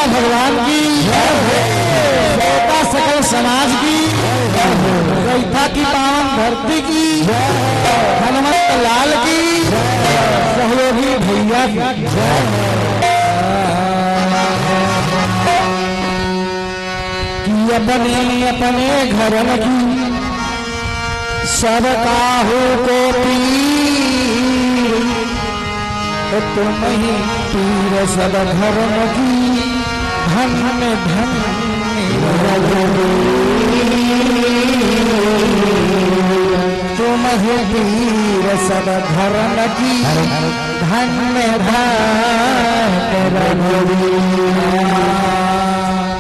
भगवान की, देवता सकल समाज की, रैथा की पावन धरती की, हनुमत लाल की, सहयोगी भैया की। कि अपने अपने घर की सब काहू को पीर, तुम ही पीर सब धर्म की, धन में धन तुम ही पीर सब धर्म की, धन में धन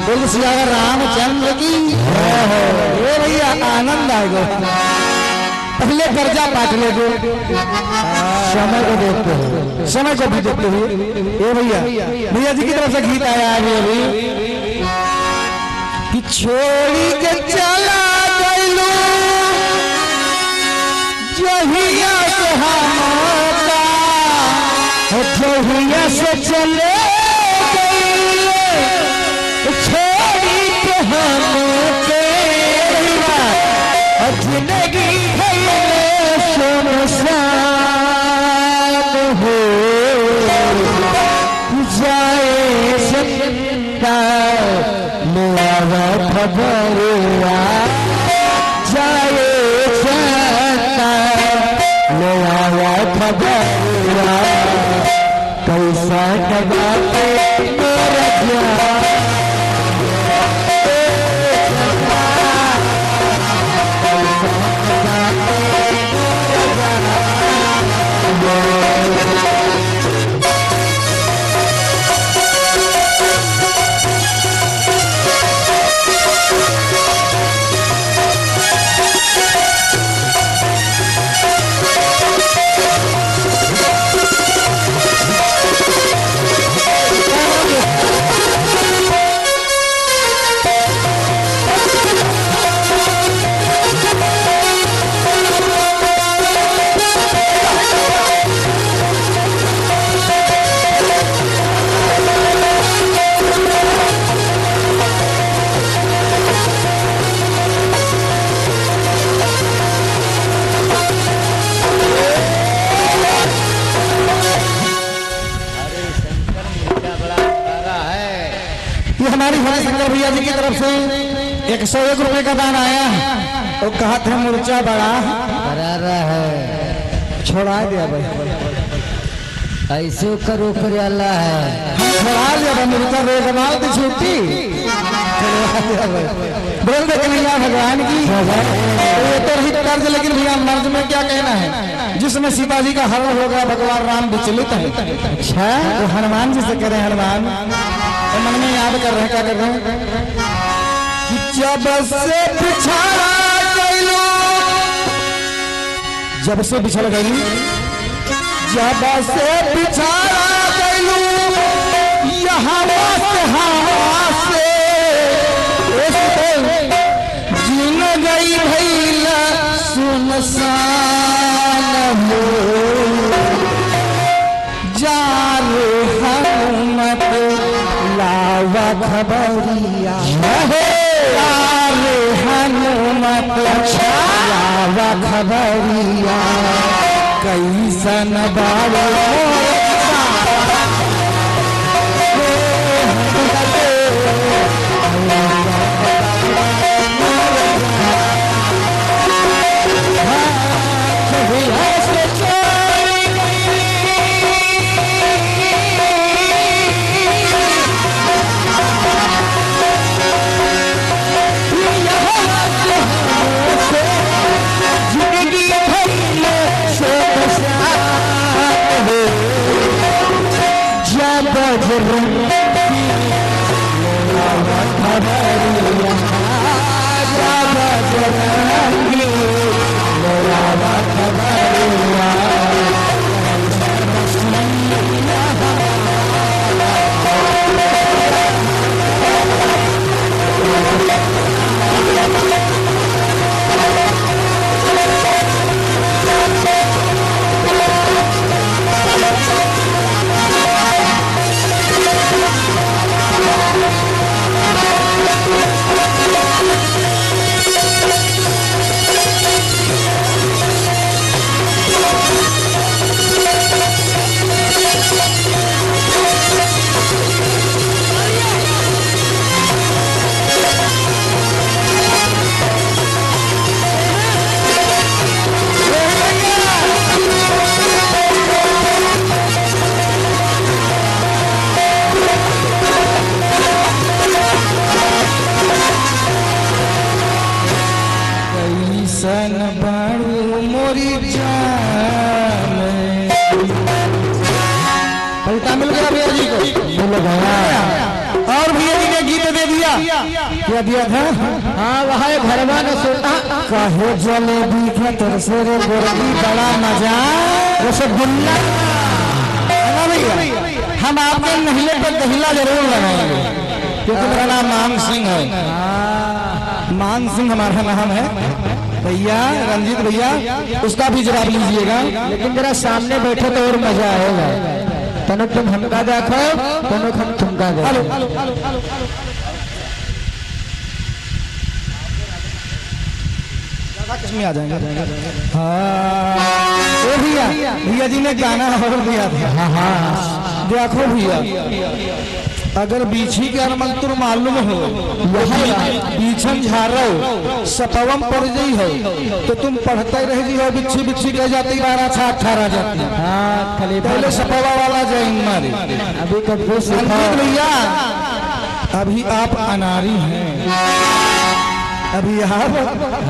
बोल सिया रामचंद्र की। ये भैया आनंद आएगा। पहले गर्जा पाट ले दो, समय को देखते हो, समय को भी देखते हुए। ये भैया भैया जी की तरफ से गीत आया है अभी कि छोड़ी के चला गइलो जहिया से हमका, जहिया से चले छोड़ी के हमके जिंदगी हो जाए सकता मेरा खबरिया, जाए सकता मेरा खबरिया, कैसा कबाते मेरा क्या हमारी शंकर भैया जी की तरफ से 101 रुपए का दान आया तो कहा था मुर्चा बड़ा है, छोड़ा दिया भाई, ऐसे करो कर अल्लाह है, हम छोड़ा दिया भाई, मुर्चा बेगमाल की छुट्टी बोल दे कन्हैया भगवान की। ये तो रही कर्ज, लेकिन भैया मर्ज में क्या कहना है, जिसमें सीता जी का हरण हो गया भगवान राम विचलित है। अच्छा तो हनुमान जी से कह रहे हैं, हनुमान मन में याद कर रहे हैं, क्या कर रहे हैं कि जब से बिछड़ा गइलो, जब से बिछड़ गई, जब से बिछड़ा गइलो यहाँ से जीन गई भैला सुनसान हो, जा रे हनुमत लावा खबरिया, रे हनुमत लावा खबरिया, कैसन बाबा और भैया जी ने गीत दे दिया, क्या दिया था? हाँ वहाँ घरवा न सुना कहे जलेबी के तरसे रे गोरबी बड़ा मजा रसगुल्ला। भैया हम आपके नहिले पर दहिला जरूर लगाएंगे क्योंकि मेरा नाम मान सिंह है। मान सिंह हमारा नाम है भैया। रंजीत भैया उसका भी जवाब लीजिएगा, लेकिन जरा सामने बैठे तो और मजा आएगा। तनु तुम हमका देखो, तनु हम तुमका देखो। में आ जाएंगे। हाँ भैया, भैया जी ने गाना और दिया था। हाँ देखो भैया, अगर बीछी के मंत्र मालूम हो, बीछन झारो सपवम पड़ गई हो तो तुम पढ़ते रह जी हो। बिच्छी बिच्छी कह जाती 12 6 18 जाती। हाँ खाली पहले सपवा वाला जय मारे। अभी कब भैया अभी आप अनारी हैं, अभी आप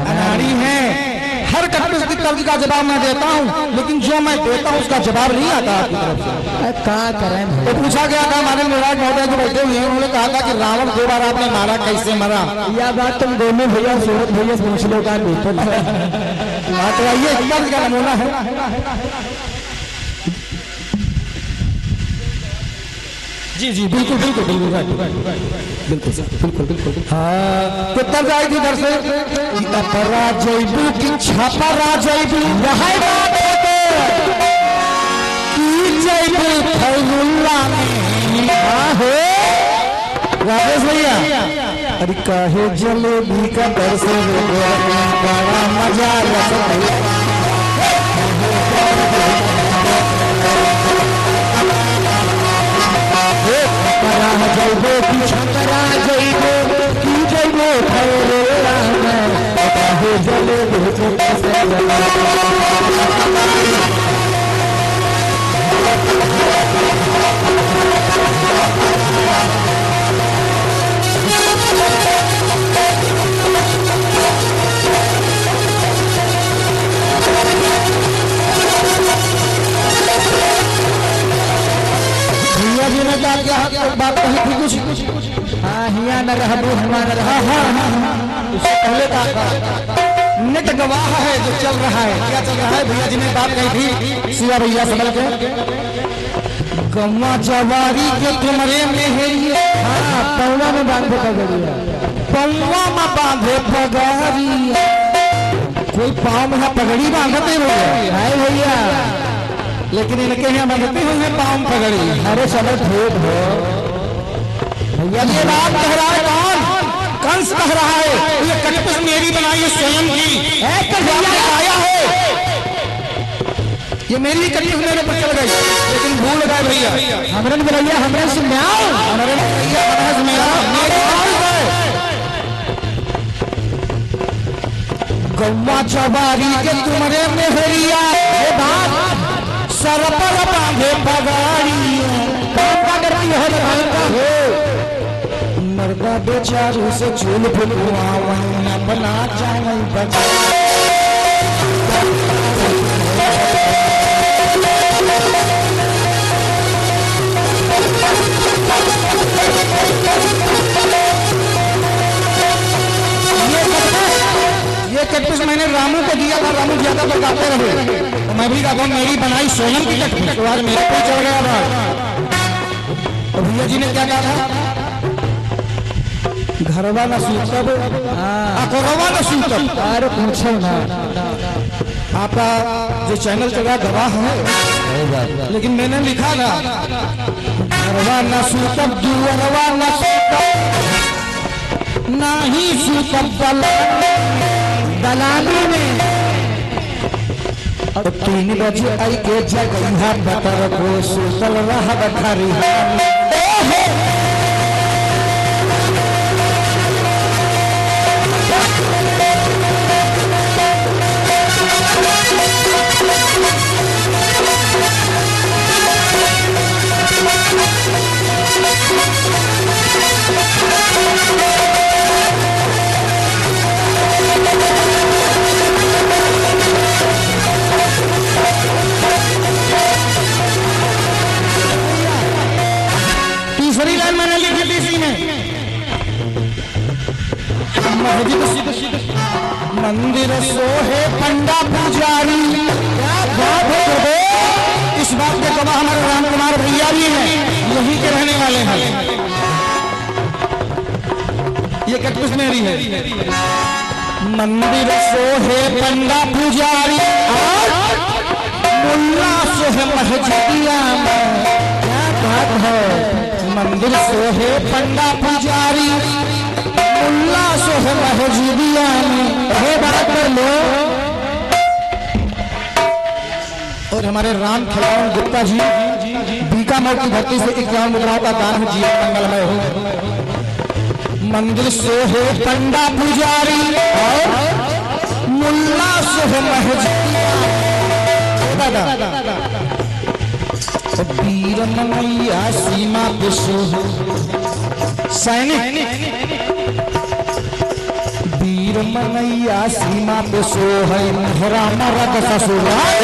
अनारी हैं। हर कटपीस की तर्ज का जवाब मैं देता हूँ, लेकिन जो मैं देता हूँ उसका जवाब नहीं आता आपकी तरफ से। क्या करें? तो पूछा गया था हमारे निर्णायक महोदय जो बैठे हुए हैं, उन्होंने कहा था कि रावण 2 बार आपने मारा, कैसे मरा? यह बात तुम गोलू भैया सूरत भैया से पूछ लो का बेटा। तो आइए तर्ज का नमूना है। जी जी बिल्कुल बिल्कुल बिल्कुल बिल्कुल बिल्कुल बिल्कुल। हाँ तो तर्ज आएगी इधर से, अपरा जैबू की छापा राजैबू वहां की जैबू फैजुल्ला में हो। राजेश भैया अरे काहे जलेबी का दर से बड़ा मजा रसगुल्ला। जैबो की छपरा जैबो की जैबो फैजुल्ला में काहे जलेबी का दर से बात कही थी कुछ। हाँ हिया न रहबू हमारा रहा। उससे पहले का नेट गवाह है जो चल रहा है। क्या चल रहा है? भैया जी ने बात कही थी, सिया भैया समझ के गम्मा जवारी के तुमरे में है। हाँ पौवा में बांधे पगड़िया, पौवा में बांधे पगड़ी। कोई पाँव में पगड़ी बांधते हो भैया, लेकिन इनके यहाँ बांधते हुए पाँव पगड़ी। अरे समझ भेद हो भैया। ये बात कह रहा है कौन? कंस कह रहा है ये कटपीस मेरी बनाई है स्वयं की। आया है ये मेरी कटपीस मेरे पर चल गई, लेकिन भूल गए भैया। हमरन भैया हमरे से म्याओ, हमरे भैया बरस मेरा गौवा चबारी के तुमरे में हरिया। ये बात सर पर बांधे पगाड़ी मर्दा बेचारू से चूल फुलवा वहीं अपना चावल बचा। ये कटपीस मैंने रामू को दिया था, रामू ज्यादा तो गाते रहे तो मैं भी गाता हूँ मेरी बनाई स्वयं की कटपीस। तो आज मेरे को चढ़ गया था। तो भैया जी ने क्या कहा था? घरवा न सूतब अकरवा न सूतब। अरे पूछो ना, आपका जो चैनल चला गवाह है, लेकिन मैंने लिखा था घरवा न सूतब दुअरवा न सूतब नहीं सूतब दलाली में। 3 बजे आई के जगह बतर को सूतल रह बखरी। मंदिर सोहे पंडा पुजारी। क्या बात है प्रभु, इस बात के गवाह हमारे राम कुमार भैया भी हैं, यहीं के रहने वाले हैं। ये कटकुश मेरी है। मंदिर सोहे पंडा पुजारी और मुल्ला सोहे मस्जिदिया में। क्या बात है, मंदिर सोहे पंडा पुजारी मुल्ला सोहे मस्जिदिया में। ये बात कर लो। और हमारे राम खिलावन गुप्ता जी बीका मऊ की धरती से 51 मुद्राओं का दान है। जीवन मंगलमय हो। मंदिर सोहे पंडा पुजारी और मुल्ला सोहे मस्जिदिया। वीर मनैया सीमा पे सोहे सैनिक। वीर मनैया सीमा पे सोहे मेहरा मरद ससुराल।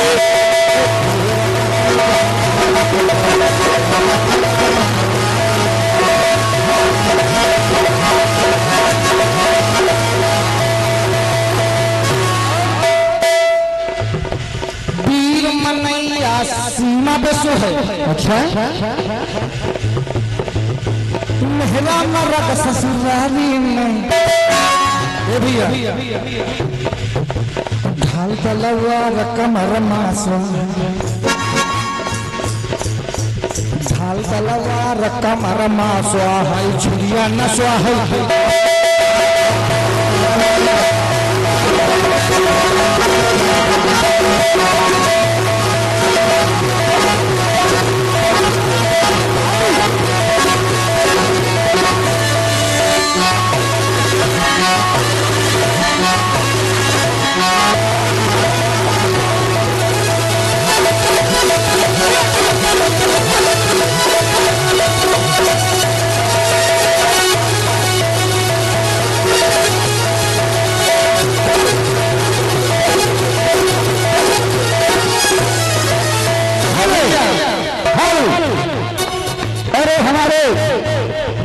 वीर मनैया सीमा पे सोहे। अच्छा, मेहरा मरद ससुराली में। ये भैया ढाल तलवार कमर मासो। ढाल तलवार कमर मासो है झुरिया नसवा है।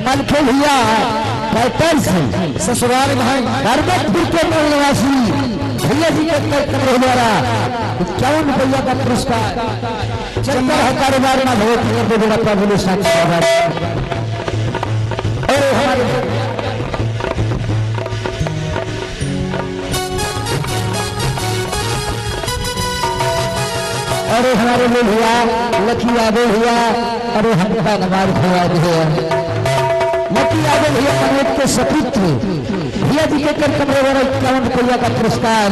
मलखे भैया पैटर्न से ससुराल भाई धर्मपुर के मूल निवासी भैया जी के द्वारा 51 रुपया का पुरस्कार चंद्र कारोबार में बहुत बड़ा प्रभु ने साथ। अरे हमारे लिए भैया लकी यादव भैया, अरे हमका नमाज भैया लकी यादव भैया मनोज के सपुत्र भैया जी के कर कमरे वाला 51 रुपया का पुरस्कार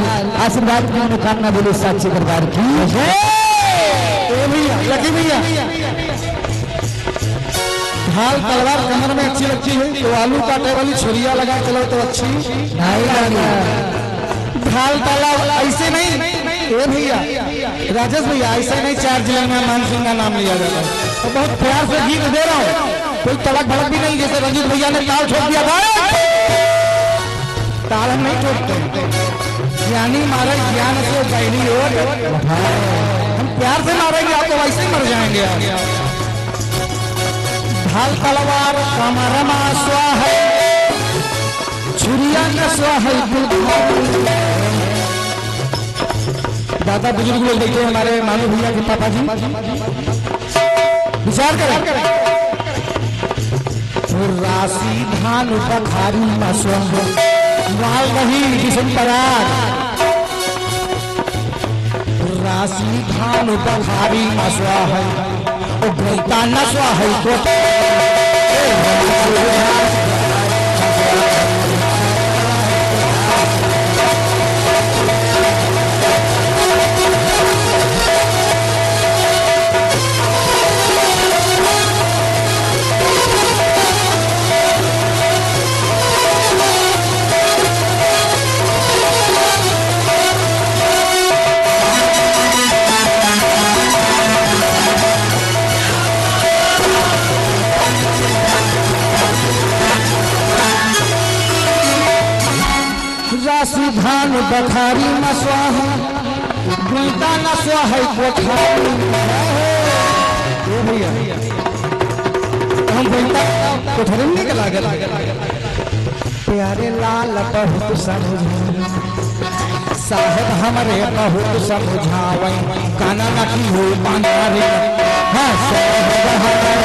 आशीर्वाद की मनोकामना बोले साक्षी दरबार की भैया लकी भैया। ढाल तलवार कमर में अच्छी लगती है तो आलू काटे वाली छुरिया लगा चलो तो अच्छी नहीं। ढाल तलवार ऐसे नहीं ए भैया राजेश भैया, ऐसे नहीं 4 जिले में मान सिंह का नाम लिया जाता है। तो बहुत प्यार से गीत दे रहा हूँ, कोई तड़क भड़क भी नहीं। जैसे रंजीत भैया ने ताल छोड़ दिया था, ताल हम नहीं छोड़ते। ज्ञानी मारे ज्ञान से गहरी और हम प्यार से मारेंगे आप तो वैसे ही मर जाएंगे। ढाल तलवार कमर मासवा है छुरिया नसवा है। दादा बुजुर्ग लोग देखते हैं हमारे मानू भैया के पापा जी, विचार करें। राशि धान पखारी मसवा माल नहीं किशन पराग। राशि धान पखारी मसवा है और गलता नसवा है तो राशि धान बखारी मसवा है गलता नसवा है कोठारी। हम गलता कोठरी में निकला गया प्यारे लाल बहुत समझे साहेब हमारे बहुत समझावे काना नकी हो पाना रे हाँ साहेब हमारे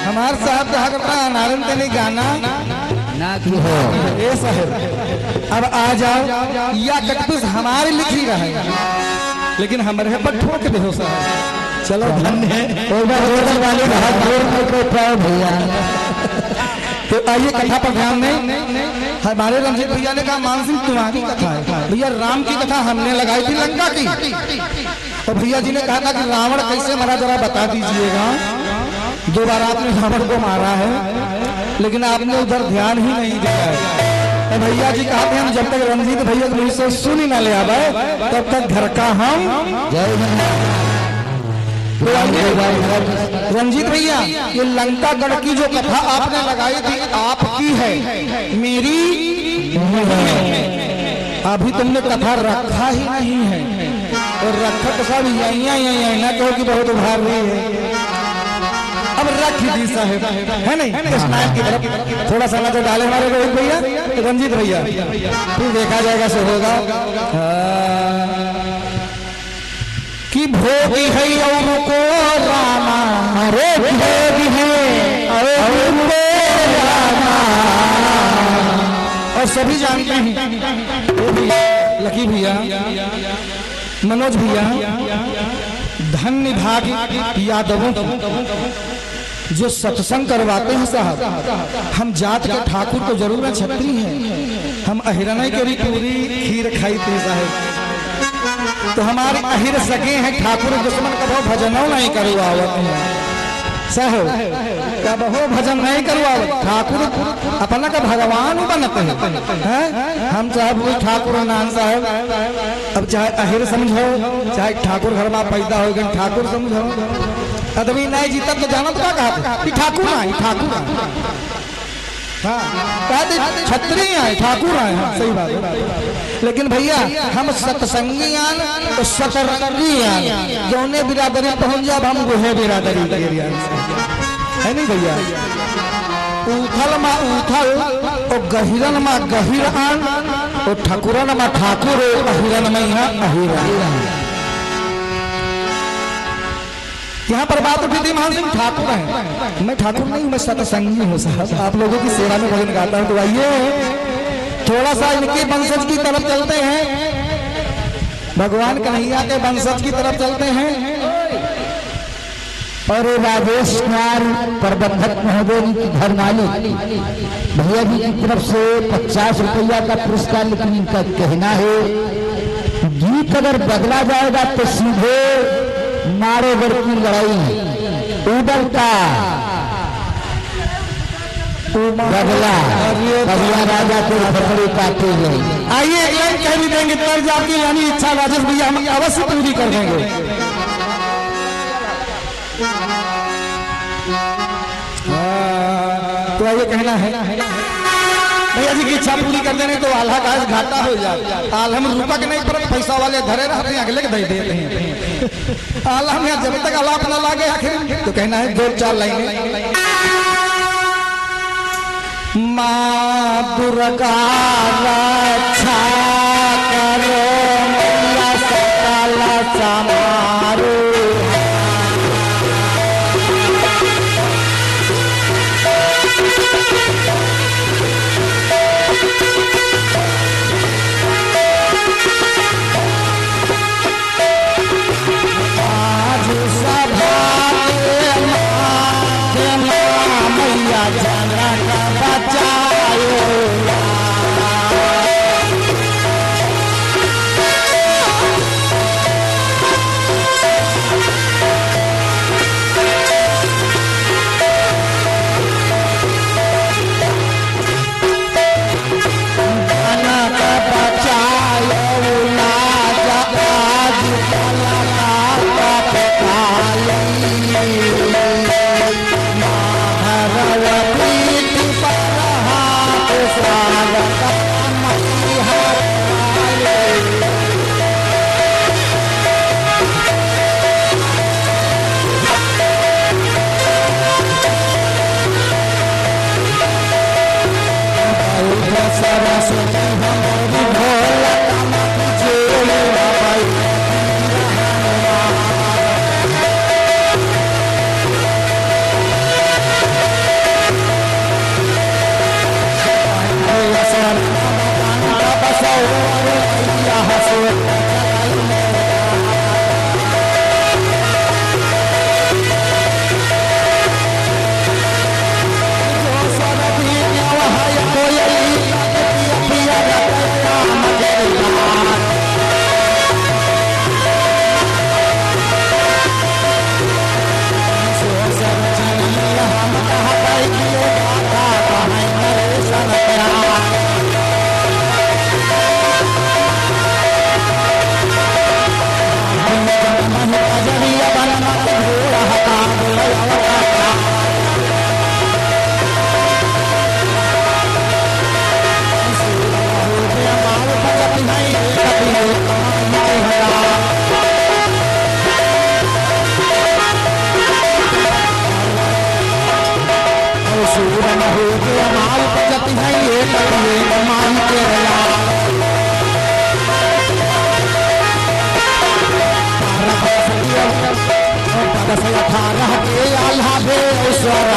हमारे साहब नारायण तेने गाना ना की हो ये साहब अब आ जाओ या कटपुस हमारी लिखी रहे लेकिन हमारे पर ठोक दे हो साहब चलो धन्य एक बार जोर वाली हाथ जोड़ में कोई पाओ भैया तो आइए कथा पर ध्यान नहीं हमारे रंजीत भैया ने कहा मान सिंह तुम्हारी कथा है भैया राम की कथा हमने लगाई थी लंका की तो भैया जी ने कहा था कि रावण कैसे मरा जरा बता दीजिएगा दोबारा आपने रावण को मारा है लेकिन आपने उधर ध्यान ही नहीं दिया है तो भैया जी कहते हैं हम जब तक रंजीत भैया को मुझसे सुन ही ना ले आवे तब तक घर का हम रंजीत भैया ये लंका गढ़ की जो कथा आपने लगाई थी आपकी है मेरी अभी तुमने कथा रखा ही नहीं है और रखा तो सब यही ना कहो कि बहुत उभार रही है अब रख दी साहेब है नहीं कृष्णायन की तरफ थोड़ा सा नजर डाले हमारे रोहित भैया रंजीत भैया फिर देखा जाएगा सो होगा कि भोगी है और को रामा अरे भोगी है और को रामा और सभी जानते हैं लकी भैया मनोज भैया धन्य भागी यादवों जो सत्संग करवाते हैं साहब हम जात के ठाकुर तो जरूर है छत्री हैं हम अहिरना की पूरी खीर खाई थे साहब तो हमारे अहिर सके हैं ठाकुर दुश्मन का बहुत भजनों नहीं करवावत साहब का बहु भजन नहीं करवावत ठाकुर अपना का भगवान बनते हैं हम चाहे वो ठाकुर नान साहब अब चाहे अहिर समझो चाहे ठाकुर घर में पैदा हो गए ठाकुर समझो आदमी नहीं जीता तो जाना तो कहा ठाकुर आए ठाकुर हाँ छत्री आए ठाकुर आए सही बात है लेकिन भैया हम सत्संगी आन तो सतरंगी आन जौने बिरादरी पहुंच जाब हम गुहे बिरादरी है नहीं भैया उथल मा उथल और गहिरन मा गहिर आन और ठाकुरन मा ठाकुर अहिरन में अहिर यहाँ पर बात उठी थी मान सिंह ठाकुर है मैं ठाकुर नहीं मैं सत्संगी हूँ साहब आप लोगों की सेवा में भजन गाता हूँ तो आइए थोड़ा सा इनके वंशज की तरफ चलते हैं भगवान कन्हैया के वंशज की तरफ चलते हैं और राजेश कुमार प्रबंधक महोदय की घर मालिक भैया जी की तरफ से 50 रुपया का पुरस्कार लेकिन इनका कहना है गीत अगर बदला जाएगा तो सीधे मारोगढ़ की लड़ाई उदल का बदला बदला राजा के फकड़े काटे गए आइए कह भी देंगे तर्ज आपकी यानी इच्छा राजेश भैया हम अवश्य पूरी कर देंगे तो आइए कहना है भैया जी की इच्छा पूरी कर देने तो आल्हा का घाटा हो जाए आल हम रूपक नहीं पर पैसा वाले धरे रहते हैं अगले के दे देते हैं आल्हा में जब तक आलाप न लागे आखिर तो कहना है 2-4 लाइनें माँ दुर्गा रक्षा करो मैया सकल समारो हो गया माल जति है ये करिए मान के रया पद से 18 के आल्हा भे ईश्वर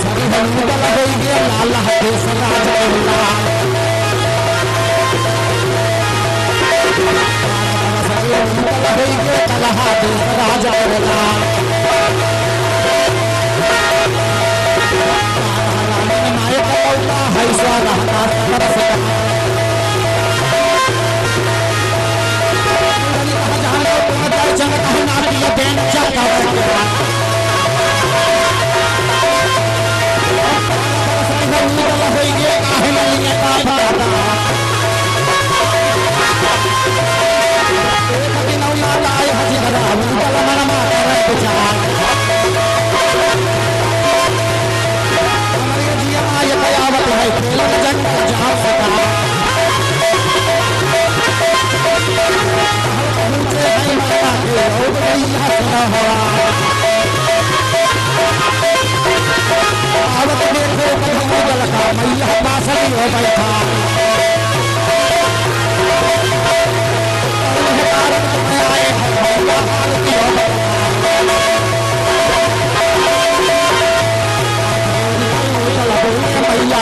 सभी बंदल हो गया लाल हाथे सदा जाएगा तलहा दे राजा नायक है दर्शन कहना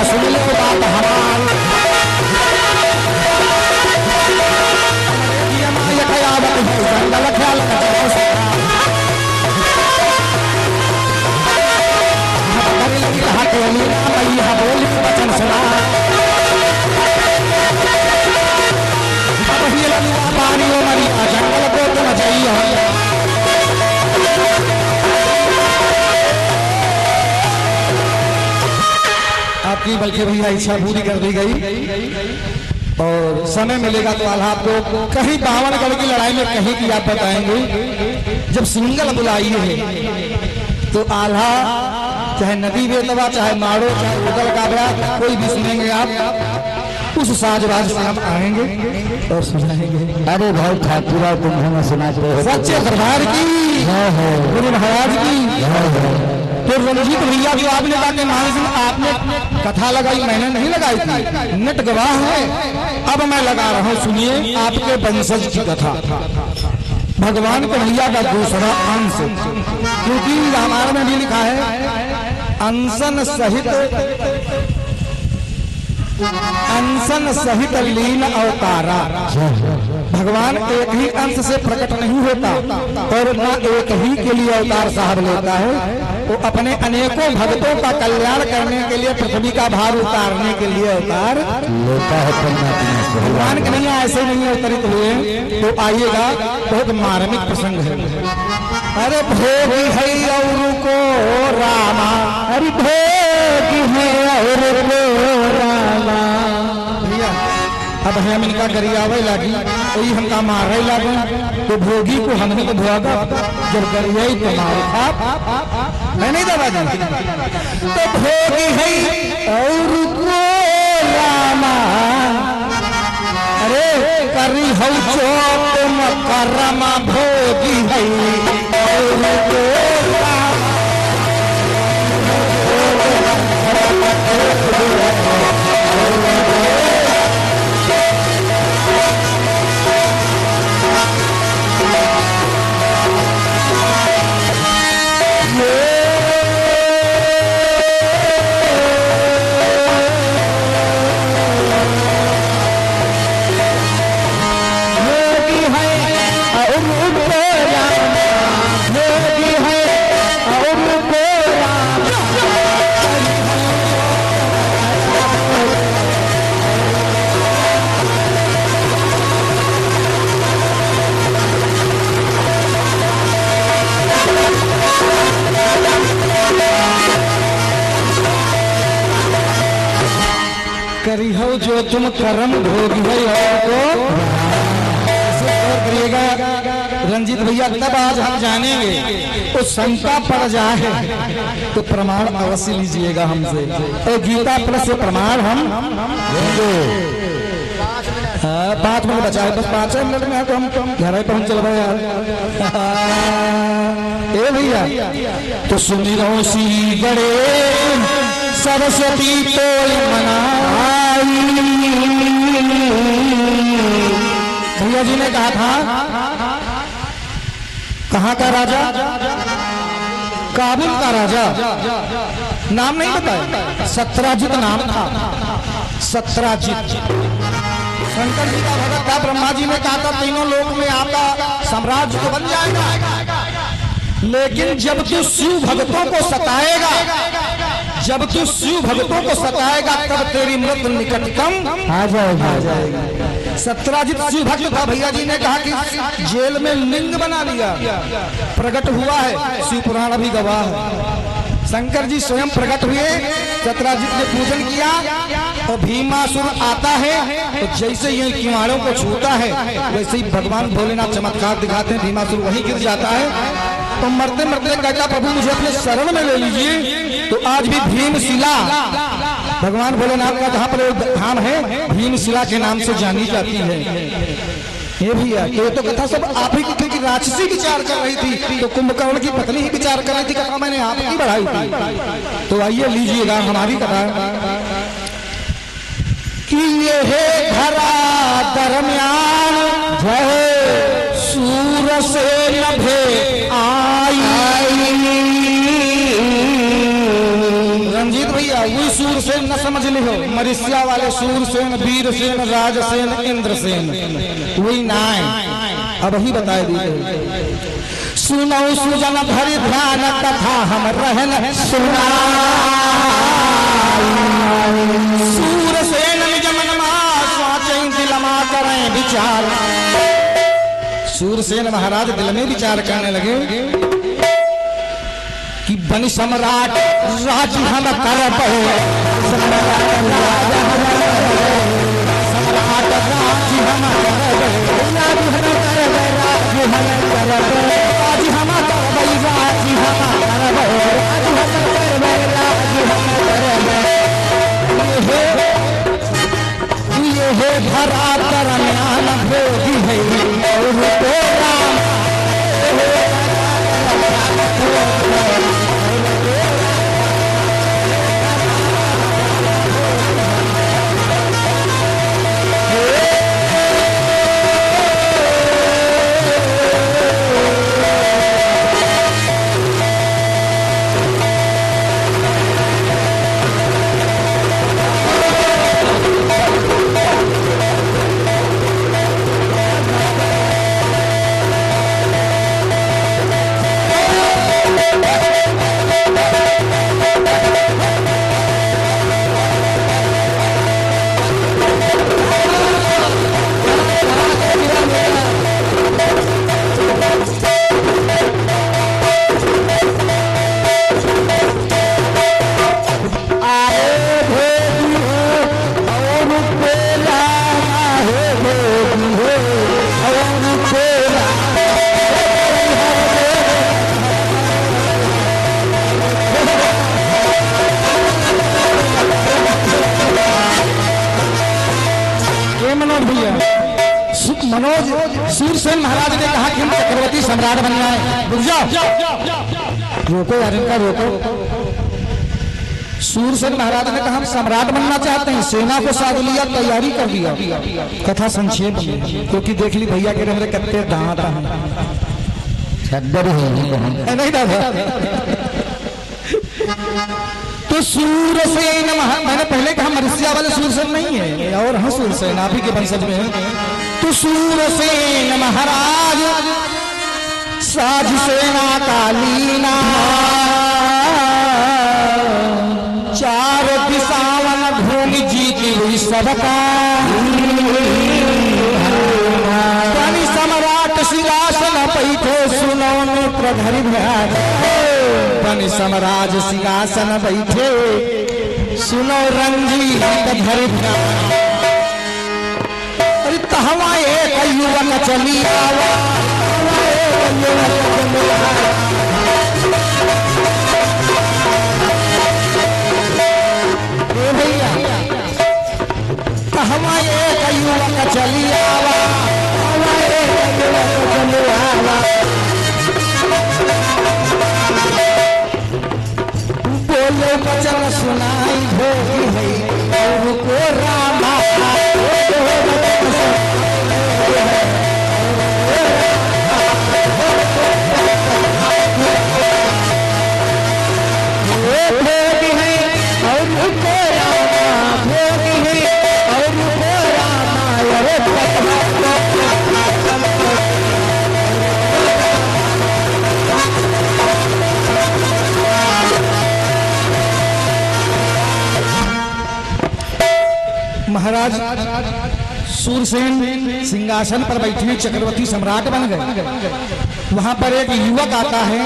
सुन लो बात हमारी जंगल ख्याल मैया बोली वचन सुना पानी मरी जंगल को तुम जाइए आपकी बल्कि भैया इच्छा पूरी कर दी गई और समय मिलेगा तो आल्हा आपको कहीं बावनगढ़ की लड़ाई में कहीं की आप बताएंगे जब सिंगल बुलाई है तो आल्हा चाहे नदी बेतवा चाहे मारो चाहे उदल का ब्याह कोई भी सुनेंगे आप उस साजबाज से हम आएंगे और सुनाएंगे। अरे भाई ठाकुरा तुम हमें सुनाते हो सच्चे दरबार की गुरु महाराज की तो रंजीत भैया जो आपने कहा कि महाराज आपने कथा लगाई मैंने नहीं लगाई थी नट गवाह है अब मैं लगा रहा हूँ सुनिए आपके वंशज की कथा भगवान कन्हैया का दूसरा अंश क्योंकि रामायण में भी लिखा है अनशन सहित लीन अवतारा भगवान एक ही अंश से प्रकट नहीं होता और न एक ही के लिए अवतार साहब लेता है वो अपने अनेकों भक्तों का कल्याण करने के लिए पृथ्वी का भार उतारने के लिए अवतार लेता है। भगवान के नहीं ऐसे नहीं अवतरित हुए तो आइएगा बहुत मार्मिक प्रसंग है। अरे भोगी है और को रामा अरे भोगी है और को रामा अब हम इनका गरियावे लगी वही हमका मारे लगे तो भोगी को हमने तो भोगा जब गरियाई तुम्हारे आप मैं नहीं दबा दी तो भोगी है और को रामा अरे करी हो चोट मकरमा भोगी है और को करी हो जो तुम कर्म भोगी है और करिएगा रंजीत भैया तब आज हम जानेंगे तो शंका पड़ जाए तो प्रमाण अवश्य लीजिएगा हमसे और गीता प्लस प्रमाण हम देंगे। 5 मिनट बचा है, बस 5 मिनट में तो हम घर पहुंच चल रहे यार। ए भैया तो सुमिरो सी बड़े सरस्वती तो मनाई। भैया जी ने कहा था कहाँ का राजा? काबुल का राजा, नाम नहीं बताया, सत्राजित नाम था, सत्राजित। शंकर जी का भगत था, ब्रह्मा जी ने कहा था तीनों लोक में आपका साम्राज्य तो बन जाएगा, लेकिन जब तू शिव भक्तों को सताएगा, जब तू शिव भक्तों को सताएगा तब तेरी मृत्यु निकटतम आ जाएगी। सत्राजित शिव भक्त था। भैया जी ने कहा कि जेल में लिंग बना लिया, प्रकट हुआ है, शिव पुराण भी गवाह है। शंकर जी स्वयं प्रकट हुए, सत्राजित ने पूजन किया और भीमासुर आता है तो जैसे ये किवाड़ों को छूता है वैसे ही भगवान भोलेनाथ चमत्कार दिखाते हैं, भीमासुर वहीं गिर जाता है। तो मरते मरते कहता प्रभु मुझे अपने शरण में ले लीजिए। तो आज भी भीमशिला भगवान भोलेनाथ का जहाँ पर धाम है भीमशिला के नाम से जानी जाती है। ये भैया ये तो कथा सब आप ही की थी, राक्षसी विचार कर रही थी तो कुंभकर्ण की पत्नी ही विचार कर रही थी, कथा मैंने आपकी बढ़ाई थी। तो आइए लीजिएगा हमारी कथा कि ये है धरा दरमियान जय सूर से नभे आई। रंजीत भैया वही सूरसेन न समझ लिहो, मरिस्या वाले सूरसेन, वीरसेन, राजसेन, इंद्रसेन वही नाय अब ही बताए दी। सुनो सुजन भरि ध्यान कथा हम रहन सुना। सूरसेन निज मनमा सोचै दिलमा करें विचार। सूरसेन महाराज दिल में विचार करने लगे कि बन सम्राट राज हम करब, सम्राट राज हम भरा दरमियान भोगी है मनोज सूरसेन महाराज ने कहा कि हम चक्रवर्ती सम्राट बन जाए। रुक जाओ, रोको यार इनका रोको। सूरसेन महाराज ने कहा हम सम्राट बनना चाहते हैं, सेना को साध लिया, तैयारी कर दिया। कथा संक्षेप में क्योंकि देख ली भैया के मेरे कत्ते दांत नहीं दादा। तो सूरसेन मैंने पहले कहा मरिस्या वाले सूरसेन नहीं है और हाँ सूरसेन आप ही के वंशज में है। तो सूरसेन महाराज साज सेना कालीना, चार दिशावन भूमि जीती हुई सबका। बनी सम्राट सिंहासन बैठे सुनो नेत्र धरि ध्यान। बनी सम्राट सिंहासन बैठे सुनो रंजीत धरि ध्यान। तहवा एक युवक चली आवा, भैया कहवा एक युवक चली आवा, युवक चली आवा। बोले बचन सुनाई भोगी है और को रामा, महाराज सूरसेन सिंहासन पर बैठे चक्रवर्ती सम्राट बन गए। वहां पर एक युवक आता है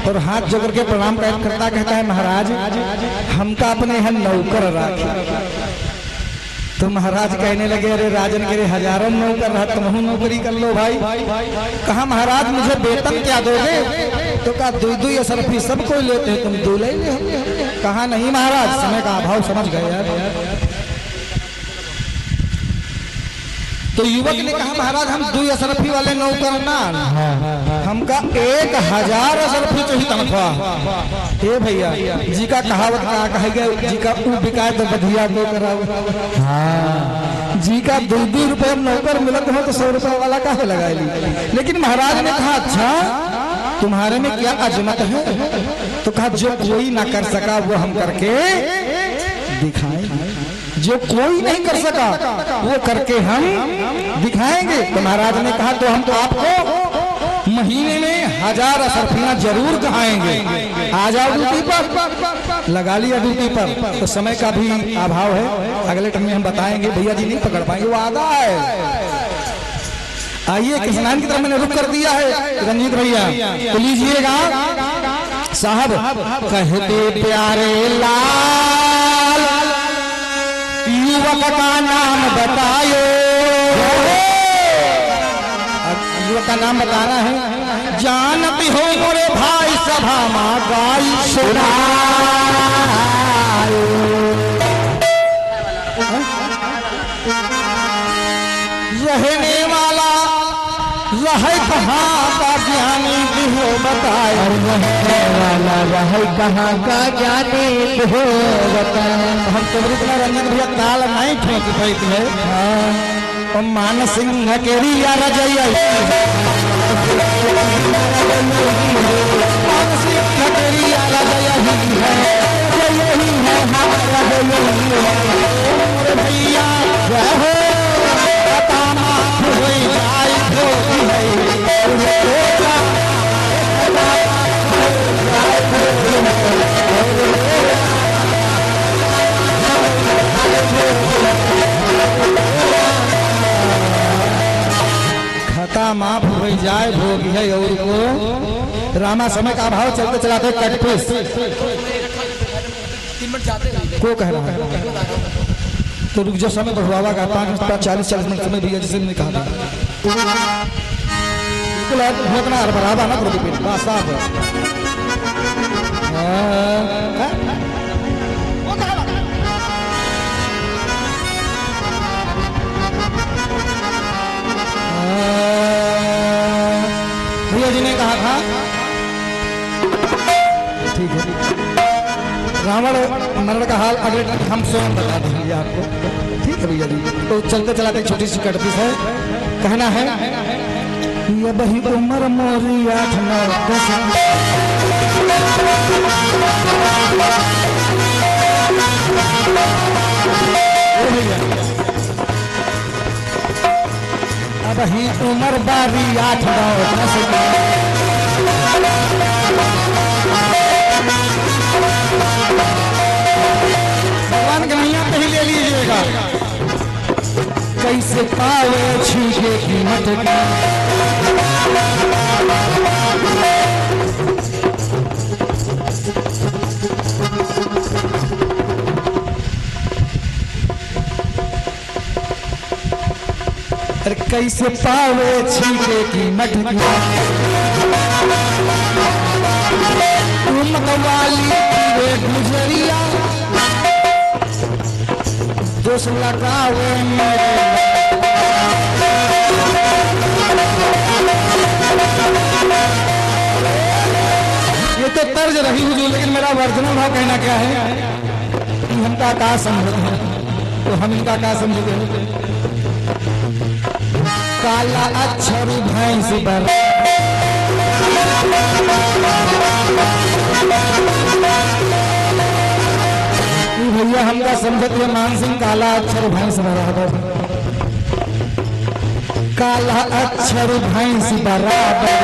और हाथ जोड़ के प्रणाम करता, कहता है महाराज हमका अपने यहाँ नौकर रखे। तो महाराज कहने लगे अरे राजन के हजारों नौकर रहा, तुम नौकरी कर लो भाई। कहा महाराज मुझे वेतन क्या दोगे? तो कहा दो असरफी सब कोई लेते हैं, तुम दो ले। कहा नहीं महाराज, समय का अभाव समझ गए यार। तो युवक ने कहा महाराज हम 2 असरफी वाले नौकर ना, हमका 1000 असरफी चाहिए तनख्वाह। ए भैया जी का कहावत का कहेगा, जी का ऊ बिकाए तो बढ़िया नौकर आओ। जी का 2 रुपये नौकर मिलत हो तो 100 रुपये वाला काहे लगा ली। लेकिन महाराज ने कहा अच्छा तुम्हारे में क्या अजमत है? तो कहा जो कोई ना कर सका वो हम करके दिखाएंगे, जो कोई नहीं कर सका वो करके हम दिखाएंगे। तो महाराज ने कहा तो हम तो आपको महीने में 1000 असरफियां जरूर कहाएंगे, आ जाओ ड्यूटी पर। लगा लिया ड्यूटी पर। तो समय का भी अभाव है, अगले टाइम में हम बताएंगे, भैया जी नहीं पकड़ पाएंगे, वो आधा है। आइए किसान की तरफ मैंने रुक कर दिया है रंजीत भैया, तो लीजिएगा साहब। कहते प्यारे लाल युवक का नाम बतायो, युवक का नाम बताना है। जानती हो मोरे भाई सभा माँ गाई सुनायो, रहने वाला रहे कहाँ का ज्ञानी भी हो बताए, रहने वाला रहे कहाँ का ज्ञानी भी हो बताए। हम तो इतना रंजन भैया ताल नहीं ठोक पाती है। और मान सिंह के रिया रजैया, मान सिंह के रिया रजैया ही है, यही है हमारा भैया हो खता माफ हो जाए भोग है और को रामा। समय का अभाव चलते चलाते कटपीस को कह रहा है तो रुक जो समय बढ़वावा का 40 मिनट समय दिया जिसे मैंने कहा था। बिल्कुल इतना बराबर ना करो साफ भैया जी ने कहा था ठीक है। रावण मरण का हाल अगले हम स्वयं बता देंगे आपको, ठीक है भैया जी। तो चलते चलाते एक छोटी सी कटपीस है, कहना है ये बही उम्र मोरी 8 9 10 अब ही उम्र बारी 8 9 10 भगवान के नैया पे ही ले लीजिएगा। कैसे पावे छीके कीमत की, अरे कैसे पावे छीके कीमत की, तुम वाली वे गुजरिया दोष लगावे मेरे ओरिजिनल भाव कहना क्या है कि हमका का समझते हैं, तो हम इनका का समझते हैं। काला अक्षर भैंस बर भैया हमका समझते हैं मानसिंह काला अक्षर भैंस बराबर, काला अक्षर भैंस बराबर,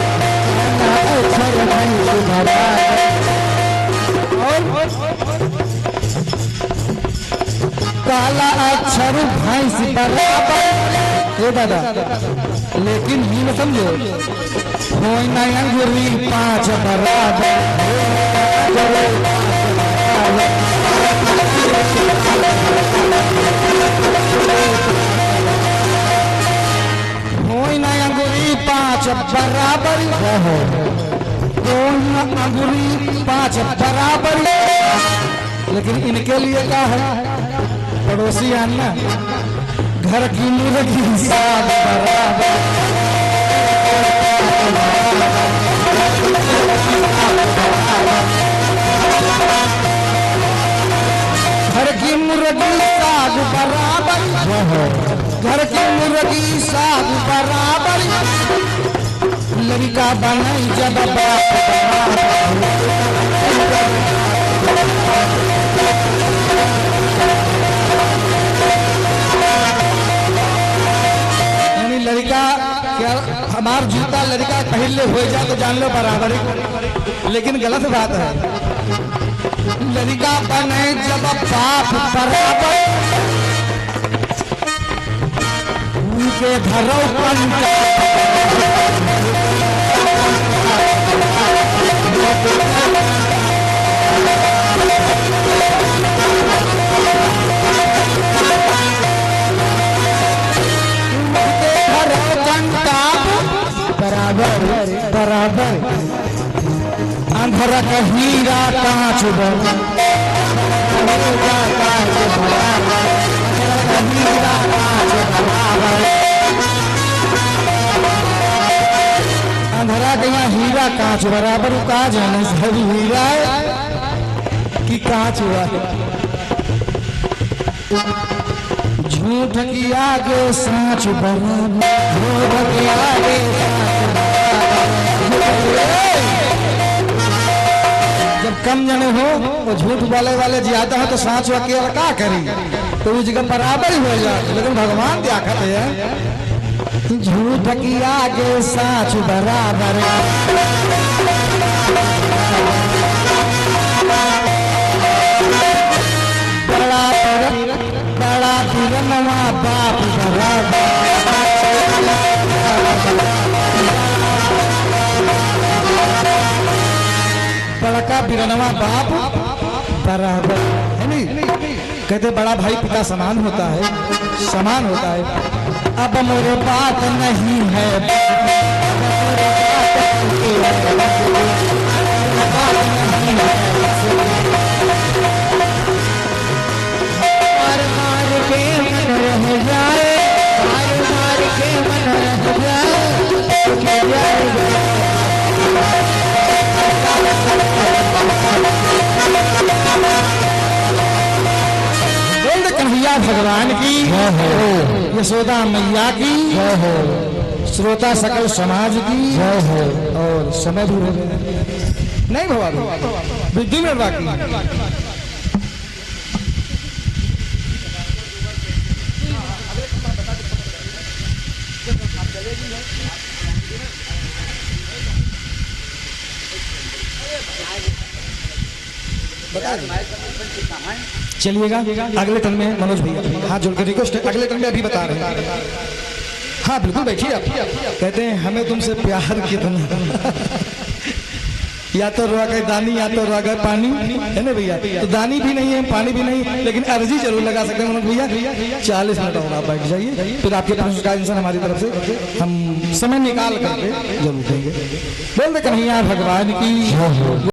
काला अक्षर भैंस बराबर। काला अक्षर भैंस बराबर ये दादा, लेकिन ही में समझो कोई ना अंगुरी 5 बराबर, कोई ना अंगुरी 5 बराबर, कोई ना अंगुरी 5 बराबर। लेकिन इनके लिए क्या है पड़ोसी आना, घर की मुर्गी साथ बराबर, घर की मुर्गी साग बराबर, घर की मुर्गी साग बराबर। लड़का बनाई जब लड़का क्या हमार जूता लड़का पहन ले हो जाए तो जान लो बराबर, लेकिन गलत बात है। लड़का बने जब बाप बराबर, उनके घरों बराबर बराबर, अंधर का हीरा कांच अंधरा का यहाँ हीरा कांच बराबर, का जाने सब हीरा है कि कांच हुआ है। झूठ की आगे सांच बराबर, झूठ की आगे जब कम जने हो तो झूठ बोले वाले ज्यादा हो तो सांच अकेला क्या करी, तो उस जगह बराबर ही हो जाए। लेकिन भगवान क्या कहते हैं झूठ की आगे सांच बराबर, बड़ा बिरनवा बाप बराबर, बड़का बिरनवा बाप बराबर है नहीं। कहते बड़ा भाई पिता समान होता है, समान होता है। अब मेरे बात नहीं है, कन्हैया भगवान की, यशोदा मैया की, श्रोता सकल समाज की, और समय भी हो गया नहीं भवा 2 मिनट बाकी। चलिएगा अगले टर्न में मनोज भैया हाथ जोड़ कर रिक्वेस्ट है, अगले टर्न में अभी बता रहे हैं। हाँ बिल्कुल बैठिए आप। कहते हैं हमें तुमसे प्यार कितना, या तो रुआ गए दानी या तो रुआ गए पानी, है ना भैया। तो दानी भी नहीं है पानी भी नहीं, लेकिन अर्जी जरूर लगा सकते हैं मनोज भैया। 40 मिनट और आप बैठ जाइए, फिर आपके पास का इंसान हमारी तरफ से हम समय निकाल करके जरूर देंगे। बोल दे कन्हैया भगवान की,